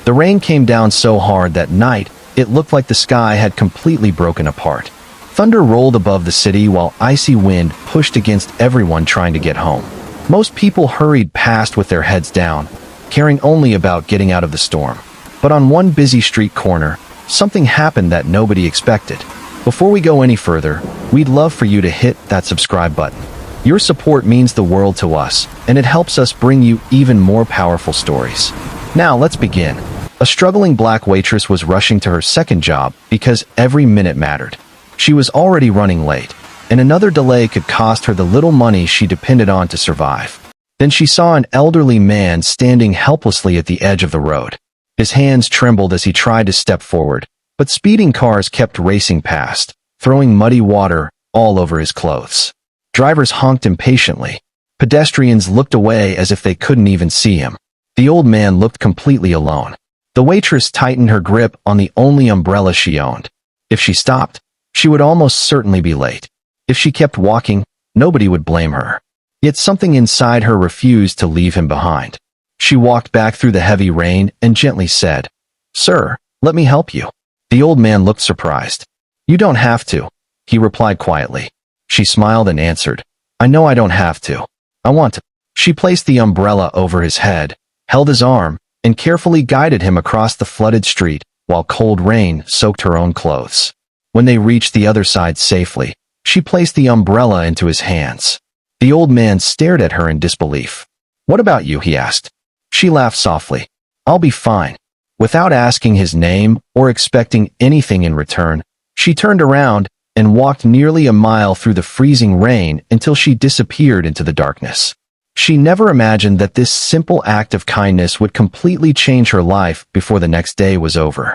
The rain came down so hard that night, it looked like the sky had completely broken apart. Thunder rolled above the city while icy wind pushed against everyone trying to get home. Most people hurried past with their heads down, caring only about getting out of the storm. But on one busy street corner, something happened that nobody expected. Before we go any further, we'd love for you to hit that subscribe button. Your support means the world to us, and it helps us bring you even more powerful stories. Now let's begin. A struggling black waitress was rushing to her second job because every minute mattered. She was already running late, and another delay could cost her the little money she depended on to survive. Then she saw an elderly man standing helplessly at the edge of the road. His hands trembled as he tried to step forward, but speeding cars kept racing past, throwing muddy water all over his clothes. Drivers honked impatiently. Pedestrians looked away as if they couldn't even see him. The old man looked completely alone. The waitress tightened her grip on the only umbrella she owned. If she stopped, she would almost certainly be late. If she kept walking, nobody would blame her. Yet something inside her refused to leave him behind. She walked back through the heavy rain and gently said, "Sir, let me help you." The old man looked surprised. "You don't have to," he replied quietly. She smiled and answered, "I know I don't have to. I want to." She placed the umbrella over his head, held his arm, and carefully guided him across the flooded street while cold rain soaked her own clothes. When they reached the other side safely, she placed the umbrella into his hands. The old man stared at her in disbelief. "What about you?" he asked. She laughed softly. "I'll be fine." Without asking his name or expecting anything in return, she turned around and walked nearly a mile through the freezing rain until she disappeared into the darkness. She never imagined that this simple act of kindness would completely change her life before the next day was over.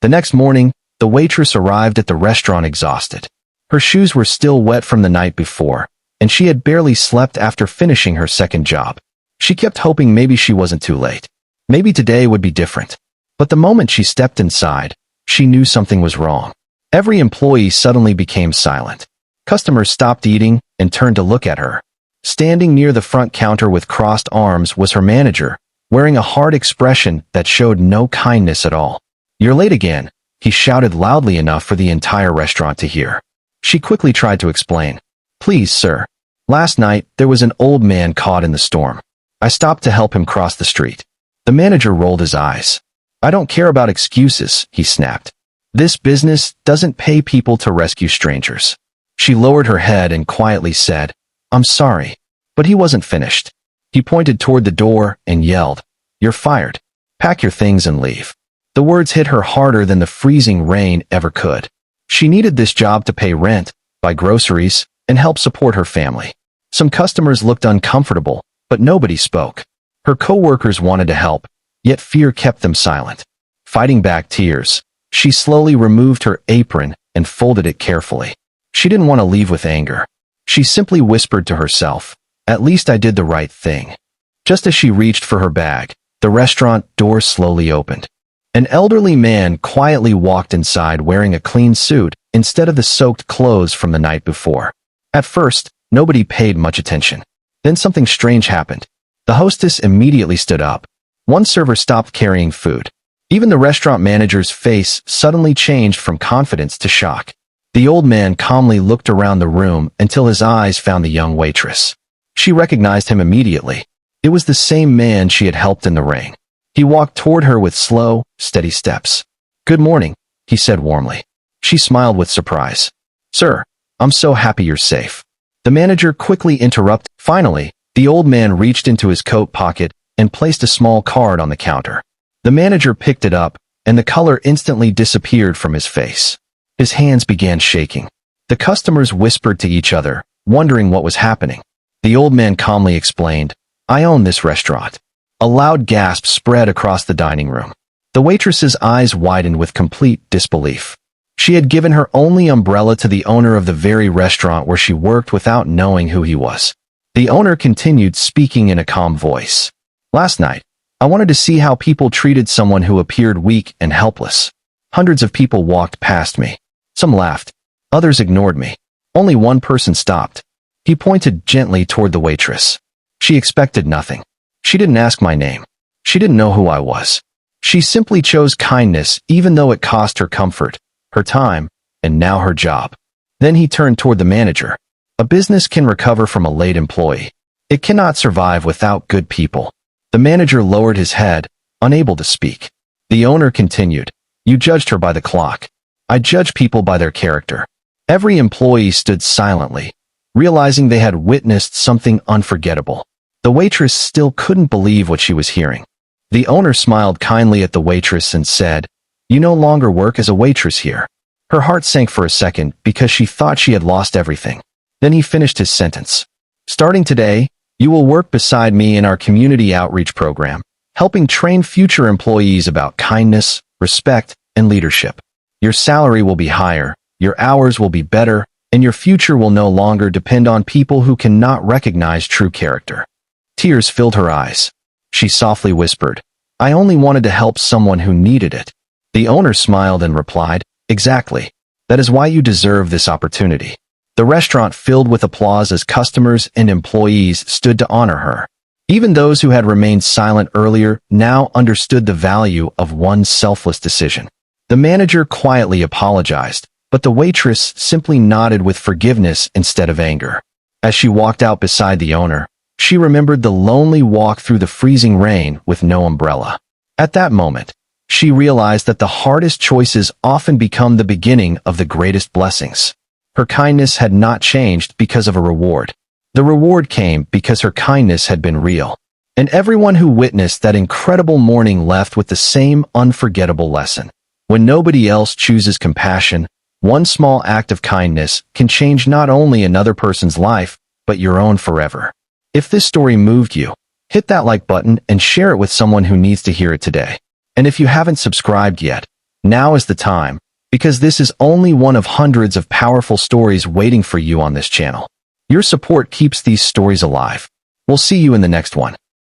The next morning, the waitress arrived at the restaurant exhausted. Her shoes were still wet from the night before, and she had barely slept after finishing her second job. She kept hoping maybe she wasn't too late. Maybe today would be different. But the moment she stepped inside, she knew something was wrong. Every employee suddenly became silent. Customers stopped eating and turned to look at her. Standing near the front counter with crossed arms was her manager, wearing a hard expression that showed no kindness at all. "You're late again," he shouted loudly enough for the entire restaurant to hear. She quickly tried to explain. "Please, sir. Last night, there was an old man caught in the storm. I stopped to help him cross the street." The manager rolled his eyes. "I don't care about excuses," he snapped. "This business doesn't pay people to rescue strangers." She lowered her head and quietly said, "I'm sorry." But he wasn't finished. He pointed toward the door and yelled, "You're fired. Pack your things and leave." The words hit her harder than the freezing rain ever could. She needed this job to pay rent, buy groceries, and help support her family. Some customers looked uncomfortable, but nobody spoke. Her coworkers wanted to help, yet fear kept them silent. Fighting back tears, she slowly removed her apron and folded it carefully. She didn't want to leave with anger. She simply whispered to herself, "At least I did the right thing." Just as she reached for her bag, the restaurant door slowly opened. An elderly man quietly walked inside wearing a clean suit instead of the soaked clothes from the night before. At first, nobody paid much attention. Then something strange happened. The hostess immediately stood up. One server stopped carrying food. Even the restaurant manager's face suddenly changed from confidence to shock. The old man calmly looked around the room until his eyes found the young waitress. She recognized him immediately. It was the same man she had helped in the rain. He walked toward her with slow, steady steps. "Good morning," he said warmly. She smiled with surprise. "Sir, I'm so happy you're safe." The manager quickly interrupted. Finally, the old man reached into his coat pocket and placed a small card on the counter. The manager picked it up, and the color instantly disappeared from his face. His hands began shaking. The customers whispered to each other, wondering what was happening. The old man calmly explained, "I own this restaurant." A loud gasp spread across the dining room. The waitress's eyes widened with complete disbelief. She had given her only umbrella to the owner of the very restaurant where she worked without knowing who he was. The owner continued speaking in a calm voice. "Last night, I wanted to see how people treated someone who appeared weak and helpless. Hundreds of people walked past me. Some laughed. Others ignored me. Only one person stopped." He pointed gently toward the waitress. She expected nothing. She didn't ask my name. She didn't know who I was. She simply chose kindness even though it cost her comfort, her time, and now her job. Then he turned toward the manager. A business can recover from a late employee. It cannot survive without good people. The manager lowered his head, unable to speak. The owner continued, "You judged her by the clock. I judge people by their character." Every employee stood silently, realizing they had witnessed something unforgettable. The waitress still couldn't believe what she was hearing. The owner smiled kindly at the waitress and said, "You no longer work as a waitress here." Her heart sank for a second because she thought she had lost everything. Then he finished his sentence. "Starting today, you will work beside me in our community outreach program, helping train future employees about kindness, respect, and leadership. Your salary will be higher, your hours will be better, and your future will no longer depend on people who cannot recognize true character." Tears filled her eyes. She softly whispered, "I only wanted to help someone who needed it." The owner smiled and replied, "Exactly. That is why you deserve this opportunity." The restaurant filled with applause as customers and employees stood to honor her. Even those who had remained silent earlier now understood the value of one selfless decision. The manager quietly apologized, but the waitress simply nodded with forgiveness instead of anger. As she walked out beside the owner, she remembered the lonely walk through the freezing rain with no umbrella. At that moment, she realized that the hardest choices often become the beginning of the greatest blessings. Her kindness had not changed because of a reward. The reward came because her kindness had been real. And everyone who witnessed that incredible morning left with the same unforgettable lesson. When nobody else chooses compassion, one small act of kindness can change not only another person's life, but your own forever. If this story moved you, hit that like button and share it with someone who needs to hear it today. And if you haven't subscribed yet, now is the time, because this is only one of hundreds of powerful stories waiting for you on this channel. Your support keeps these stories alive. We'll see you in the next one.